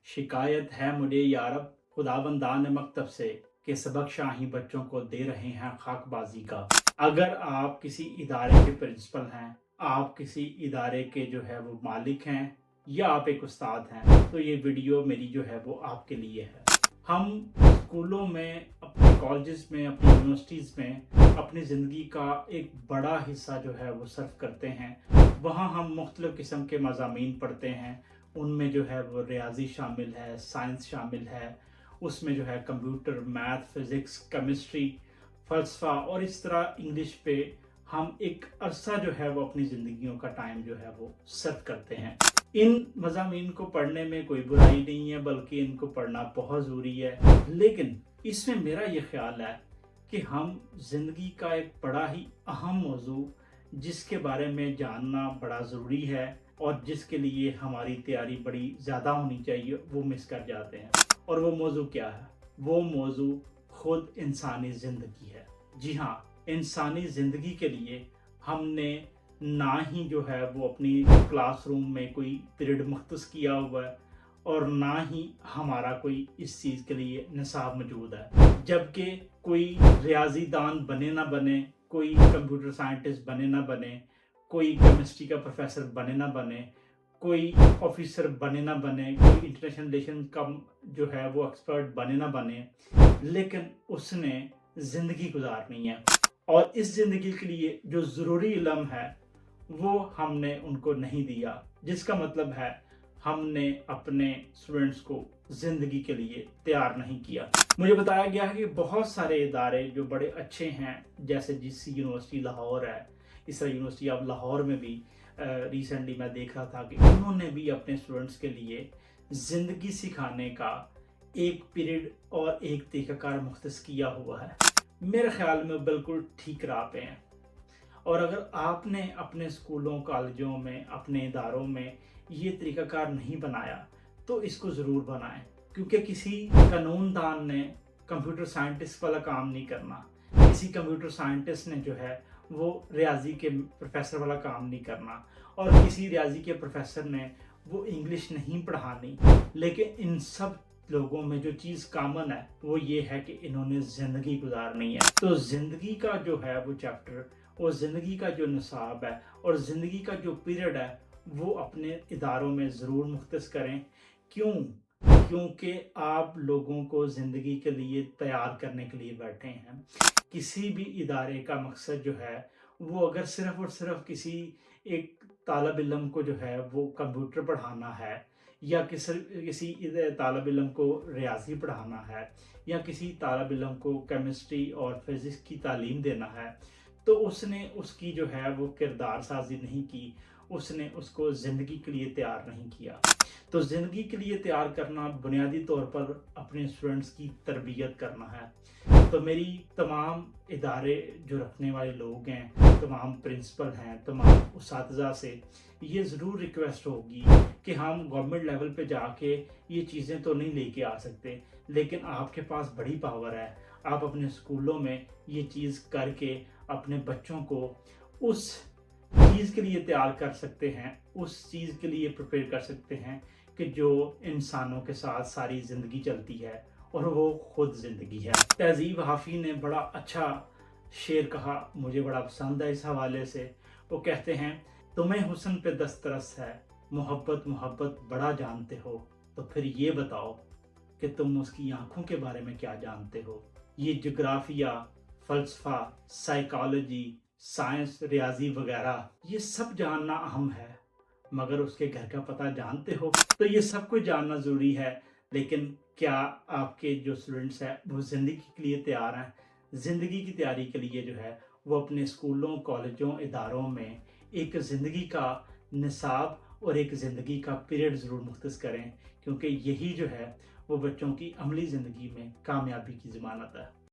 शिकायत है मुझे यारब खुदाबंदान मकतब से कि सबक शाही बच्चों को दे रहे हैं खाकबाजी का। अगर आप किसी इदारे के प्रिंसिपल हैं, आप किसी इदारे के जो है वो मालिक हैं या आप एक उस्ताद हैं, तो ये वीडियो मेरी जो है वो आपके लिए है। हम स्कूलों में, अपने कॉलेजेस में, अपनी यूनिवर्सिटीज़ में अपनी ज़िंदगी का एक बड़ा हिस्सा जो है वो सर्व करते हैं। वहाँ हम मुख्तलिफ़ किस्म के मज़ामीन पढ़ते हैं। उनमें जो है वो रियाजी शामिल है, साइंस शामिल है, उसमें जो है कंप्यूटर, मैथ, फिज़िक्स, केमिस्ट्री, फ़लसफ़ा और इस तरह इंग्लिश पे हम एक अरसा जो है वो अपनी ज़िंदगियों का टाइम जो है वो सर्व करते हैं। इन मज़ामीन को पढ़ने में कोई बुराई नहीं है, बल्कि इनको पढ़ना बहुत ज़रूरी है। लेकिन इसमें मेरा ये ख्याल है कि हम ज़िंदगी का एक बड़ा ही अहम मौजू जिसके बारे में जानना बड़ा ज़रूरी है और जिसके लिए हमारी तैयारी बड़ी ज़्यादा होनी चाहिए, वो मिस कर जाते हैं। और वो मौजू क्या है? वो मौजू खुद इंसानी ज़िंदगी है। जी हाँ, इंसानी ज़िंदगी के लिए हमने ना ही जो है वो अपनी क्लासरूम में कोई पीरियड मख्तस किया हुआ है और ना ही हमारा कोई इस चीज़ के लिए निसाब मौजूद है। जबकि कोई रियाजीदान बने ना बने, कोई कंप्यूटर साइंटिस्ट बने ना बने, कोई केमिस्ट्री का प्रोफेसर बने ना बने, कोई ऑफिसर बने ना बने, कोई इंटरनेशनल रिलेशन का जो है वो एक्सपर्ट बने ना बने, लेकिन उसने ज़िंदगी गुजारनी है और इस ज़िंदगी के लिए जो ज़रूरी इल्म है वो हमने उनको नहीं दिया, जिसका मतलब है हमने अपने स्टूडेंट्स को ज़िंदगी के लिए तैयार नहीं किया। मुझे बताया गया है कि बहुत सारे इदारे जो बड़े अच्छे हैं, जैसे जीसी यूनिवर्सिटी लाहौर है, इस तरह यूनिवर्सिटी ऑफ लाहौर में भी रिसेंटली मैं देख रहा था कि उन्होंने भी अपने स्टूडेंट्स के लिए ज़िंदगी सिखाने का एक पीरियड और एक तरीक़ाकार मुख्तस किया हुआ है। मेरे ख्याल में बिल्कुल ठीक राह पे हैं। और अगर आपने अपने स्कूलों, कॉलेजों में, अपने इदारों में ये तरीक़ाकार नहीं बनाया तो इसको ज़रूर बनाएं, क्योंकि किसी कानूनदान ने कंप्यूटर साइंटिस्ट वाला काम नहीं करना, किसी कंप्यूटर साइंटिस्ट ने जो है वो रियाजी के प्रोफेसर वाला काम नहीं करना और किसी रियाजी के प्रोफेसर ने वो इंग्लिश नहीं पढ़ानी। लेकिन इन सब लोगों में जो चीज़ कॉमन है वो ये है कि इन्होंने ज़िंदगी गुजारनी है। तो ज़िंदगी का जो है वो चैप्टर और ज़िंदगी का जो निसाब है और ज़िंदगी का जो पीरियड है वो अपने इदारों में ज़रूर मुख्तस करें। क्यों? क्योंकि आप लोगों को ज़िंदगी के लिए तैयार करने के लिए बैठे हैं। किसी भी इदारे का मकसद जो है वो अगर सिर्फ़ और सिर्फ किसी एक तालिब इल्म को जो है वो कंप्यूटर पढ़ाना है या किसी तालिब इल्म को रियाजी पढ़ाना है या किसी तालिब इल्म को केमिस्ट्री और फिज़िक्स की तालीम देना है, तो उसने उसकी जो है वो किरदार साजी नहीं की, उसने उसको ज़िंदगी के लिए तैयार नहीं किया। तो ज़िंदगी के लिए तैयार करना बुनियादी तौर पर अपने स्टूडेंट्स की तरबियत करना है। तो मेरी तमाम इदारे जो रखने वाले लोग हैं, तमाम प्रिंसिपल हैं, तमाम उस्ताज़ा से ये ज़रूर रिक्वेस्ट होगी कि हम गवर्नमेंट लेवल पे जाके ये चीज़ें तो नहीं लेके आ सकते, लेकिन आपके पास बड़ी पावर है। आप अपने स्कूलों में ये चीज़ करके अपने बच्चों को उस चीज़ के लिए तैयार कर सकते हैं, उस चीज़ के लिए प्रिपेयर कर सकते हैं कि जो इंसानों के साथ सारी ज़िंदगी चलती है और वो खुद ज़िंदगी है। तहज़ीब हाफ़ी ने बड़ा अच्छा शेर कहा, मुझे बड़ा पसंद है इस हवाले से। वो कहते हैं, तुम्हें हुस्न पे दस्तरस है, मोहब्बत मोहब्बत बड़ा जानते हो, तो फिर ये बताओ कि तुम उसकी आँखों के बारे में क्या जानते हो। ये जोग्राफिया, फ़लसफ़ा, साइकोलॉजी, साइंस, रियाजी वगैरह ये सब जानना अहम है, मगर उसके घर का पता जानते हो? तो ये सब कुछ जानना ज़रूरी है, लेकिन क्या आपके जो स्टूडेंट्स हैं वो ज़िंदगी के लिए तैयार हैं? ज़िंदगी की तैयारी के लिए जो है वो अपने स्कूलों, कॉलेजों, इदारों में एक ज़िंदगी का निसाब और एक ज़िंदगी का पीरियड ज़रूर मुख्तस करें, क्योंकि यही जो है वो बच्चों की अमली ज़िंदगी में कामयाबी की ज़मानत है।